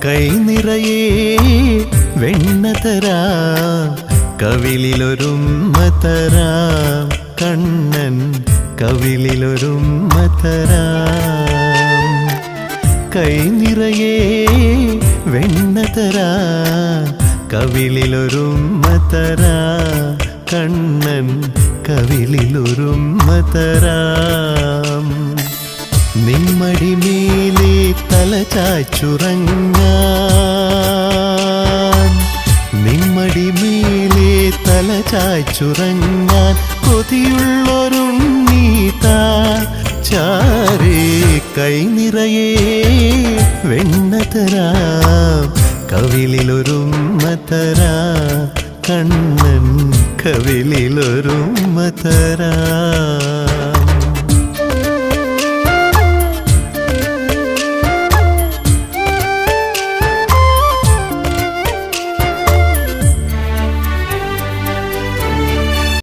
കൈ നിറയെ വെണ്ണ തരാം, കവിളിലൊരുമ്മ തരാം, കണ്ണൻ കവിളിലൊരുമ്മ തരാം. കൈ നിറയെ വെണ്ണ തരാം, കവിളിലൊരുമ്മ തരാം, കണ്ണൻ കവിളിലൊരുമ്മ തരാം. നിമ്മടിമേലെ തല ചായ്ച്ചുറങ്ങാൻ, നിമ്മടിമേലെ തല ചായ്ച്ചുറങ്ങാൻ കൊതിയുള്ളൊരുണ്ണീതാ ചാരേ. കൈ നിറയെ വെണ്ണ തരാം, കവിളിലൊരുമ്മ തരാം, കണ്ണൻ കവിളിലൊരുമ്മ തരാം.